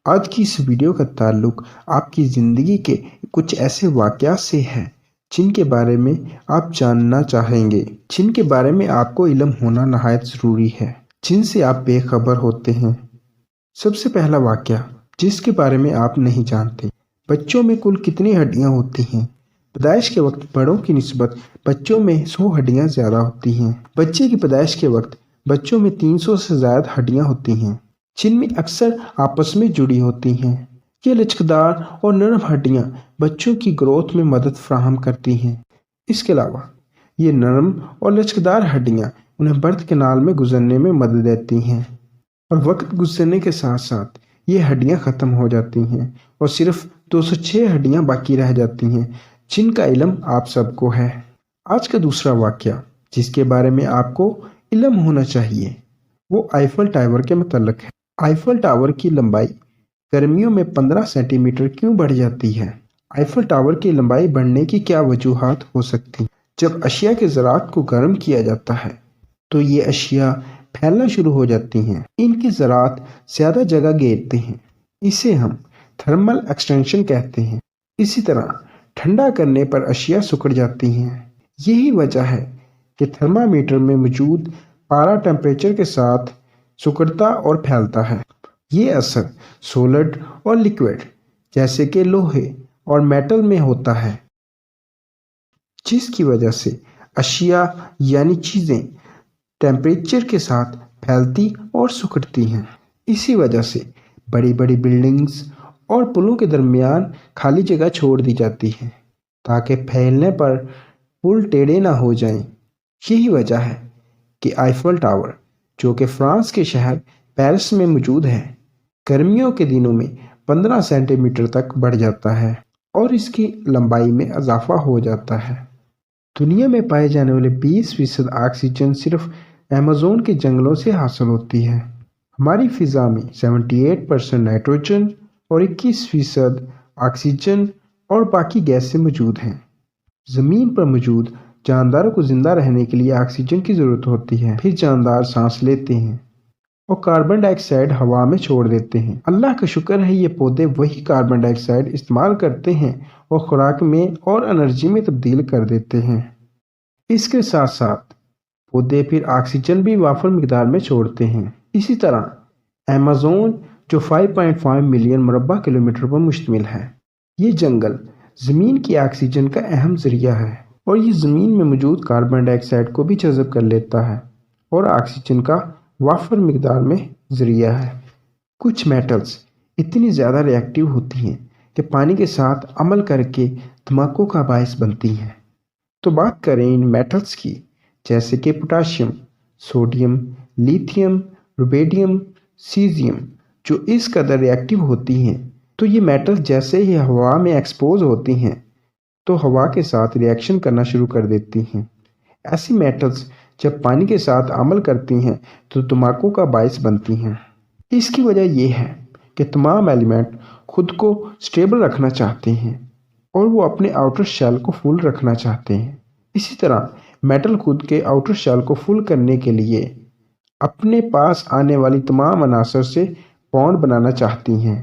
آج کی اس ویڈیو کا تعلق آپ کی زندگی کے کچھ ایسے واقعات سے ہے جن کے بارے میں آپ جاننا چاہیں گے، جن کے بارے میں آپ کو علم ہونا نہایت ضروری ہے، جن سے آپ بے خبر ہوتے ہیں۔ سب سے پہلا واقعہ جس کے بارے میں آپ نہیں جانتے، بچوں میں کل کتنی ہڈیاں ہوتی ہیں؟ پیدائش کے وقت بڑوں کی نسبت بچوں میں 100 ہڈیاں زیادہ ہوتی ہیں۔ بچے کی پیدائش کے وقت بچوں میں 300 سے زائد ہڈیاں ہوتی ہیں، جن میں اکثر آپس میں جڑی ہوتی ہیں۔ یہ لچکدار اور نرم ہڈیاں بچوں کی گروتھ میں مدد فراہم کرتی ہیں۔ اس کے علاوہ یہ نرم اور لچکدار ہڈیاں انہیں برتھ کینال میں گزرنے میں مدد دیتی ہیں، اور وقت گزرنے کے ساتھ ساتھ یہ ہڈیاں ختم ہو جاتی ہیں اور صرف 206 ہڈیاں باقی رہ جاتی ہیں، جن کا علم آپ سب کو ہے۔ آج کا دوسرا واقعہ جس کے بارے میں آپ کو علم ہونا چاہیے وہ آئیفل ٹاور کے متعلق ہے۔ آئیفل ٹاور کی لمبائی گرمیوں میں 15 سینٹی میٹر کیوں بڑھ جاتی ہے؟ آئیفل ٹاور کی لمبائی بڑھنے کی کیا وجوہات ہو سکتی ہیں؟ جب اشیاء کے ذرات کو گرم کیا جاتا ہے تو یہ اشیاء پھیلنا شروع ہو جاتی ہیں۔ ان کے ذرات زیادہ جگہ گھیرتے ہیں، اسے ہم تھرمل ایکسٹینشن کہتے ہیں۔ اسی طرح ٹھنڈا کرنے پر اشیاء سکڑ جاتی ہیں۔ یہی وجہ ہے کہ تھرمامیٹر میں موجود پارا ٹمپریچر کے ساتھ سکڑتا اور پھیلتا ہے۔ یہ اثر سولڈ اور لیکوڈ جیسے کہ لوہے اور میٹل میں ہوتا ہے، جس کی وجہ سے اشیاء یعنی چیزیں ٹمپریچر کے ساتھ پھیلتی اور سکڑتی ہیں۔ اسی وجہ سے بڑی بڑی بلڈنگز اور پلوں کے درمیان خالی جگہ چھوڑ دی جاتی ہے تاکہ پھیلنے پر پل ٹیڑھے نہ ہو جائیں۔ یہی وجہ ہے کہ آئیفل ٹاور، جو کہ فرانس کے شہر پیرس میں موجود ہے، گرمیوں کے دنوں میں 15 سینٹی میٹر تک بڑھ جاتا ہے اور اس کی لمبائی میں اضافہ ہو جاتا ہے۔ دنیا میں پائے جانے والے 20% آکسیجن صرف ایمیزون کے جنگلوں سے حاصل ہوتی ہے۔ ہماری فضا میں 78% نائٹروجن اور 21% آکسیجن اور باقی گیس سے موجود ہیں۔ زمین پر موجود جانداروں کو زندہ رہنے کے لیے آکسیجن کی ضرورت ہوتی ہے، پھر جاندار سانس لیتے ہیں اور کاربن ڈائی آکسائڈ ہوا میں چھوڑ دیتے ہیں۔ اللہ کا شکر ہے یہ پودے وہی کاربن ڈائی آکسائڈ استعمال کرتے ہیں اور خوراک میں اور انرجی میں تبدیل کر دیتے ہیں۔ اس کے ساتھ ساتھ پودے پھر آکسیجن بھی وافر مقدار میں چھوڑتے ہیں۔ اسی طرح ایمیزون، جو 5.5 ملین مربع کلومیٹر پر مشتمل ہے، یہ جنگل زمین کی آکسیجن کا اہم ذریعہ ہے اور یہ زمین میں موجود کاربن ڈائی آکسائڈ کو بھی جذب کر لیتا ہے اور آکسیجن کا وافر مقدار میں ذریعہ ہے۔ کچھ میٹلز اتنی زیادہ ری ایکٹیو ہوتی ہیں کہ پانی کے ساتھ عمل کر کے دھماکوں کا باعث بنتی ہیں۔ تو بات کریں ان میٹلز کی، جیسے کہ پوٹاشیم، سوڈیم، لیتھیم، روبیڈیم، سیزیم، جو اس قدر ری ایکٹیو ہوتی ہیں، تو یہ میٹل جیسے ہی ہوا میں ایکسپوز ہوتی ہیں تو ہوا کے ساتھ ری ایکشن کرنا شروع کر دیتی ہیں۔ ایسی میٹلز جب پانی کے ساتھ عمل کرتی ہیں تو دھماکوں کا باعث بنتی ہیں۔ اس کی وجہ یہ ہے کہ تمام ایلیمنٹ خود کو سٹیبل رکھنا چاہتے ہیں اور وہ اپنے آؤٹر شیل کو فل رکھنا چاہتے ہیں۔ اسی طرح میٹل خود کے آؤٹر شیل کو فل کرنے کے لیے اپنے پاس آنے والی تمام عناصر سے بانڈ بنانا چاہتی ہیں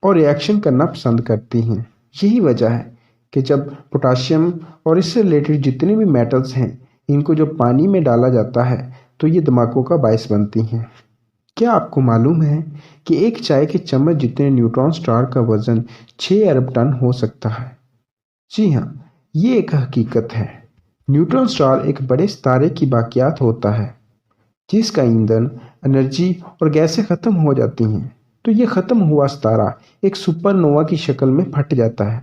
اور ری ایکشن کرنا پسند کرتی ہیں۔ یہی وجہ ہے کہ جب پوٹاشیم اور اس سے ریلیٹڈ جتنے بھی میٹلز ہیں، ان کو جب پانی میں ڈالا جاتا ہے تو یہ دھماکوں کا باعث بنتی ہیں۔ کیا آپ کو معلوم ہے کہ ایک چائے کے چمچ جتنے نیوٹران سٹار کا وزن 6 ارب ٹن ہو سکتا ہے؟ جی ہاں، یہ ایک حقیقت ہے۔ نیوٹران سٹار ایک بڑے ستارے کی باقیات ہوتا ہے جس کا ایندھن، انرجی اور گیسیں ختم ہو جاتی ہیں، تو یہ ختم ہوا ستارہ ایک سپر نووا کی شکل میں پھٹ جاتا ہے۔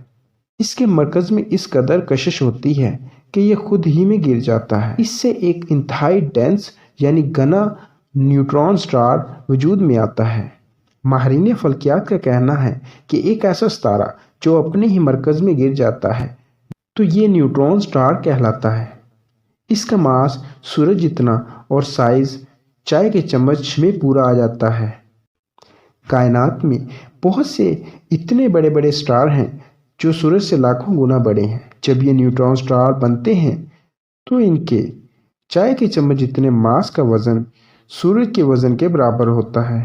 اس کے مرکز میں اس قدر کشش ہوتی ہے کہ یہ خود ہی میں گر جاتا ہے۔ اس سے ایک انتہائی ڈینس یعنی گھنا نیوٹران سٹار وجود میں آتا ہے۔ ماہرین فلکیات کا کہنا ہے کہ ایک ایسا ستارہ جو اپنے ہی مرکز میں گر جاتا ہے تو یہ نیوٹران سٹار کہلاتا ہے۔ اس کا ماس سورج جتنا اور سائز چائے کے چمچ میں پورا آ جاتا ہے۔ کائنات میں بہت سے اتنے بڑے بڑے سٹار ہیں جو سورج سے لاکھوں گنا بڑے ہیں۔ جب یہ نیوٹران سٹار بنتے ہیں تو ان کے چائے کے چمچ جتنے ماس کا وزن سورج کے وزن کے برابر ہوتا ہے۔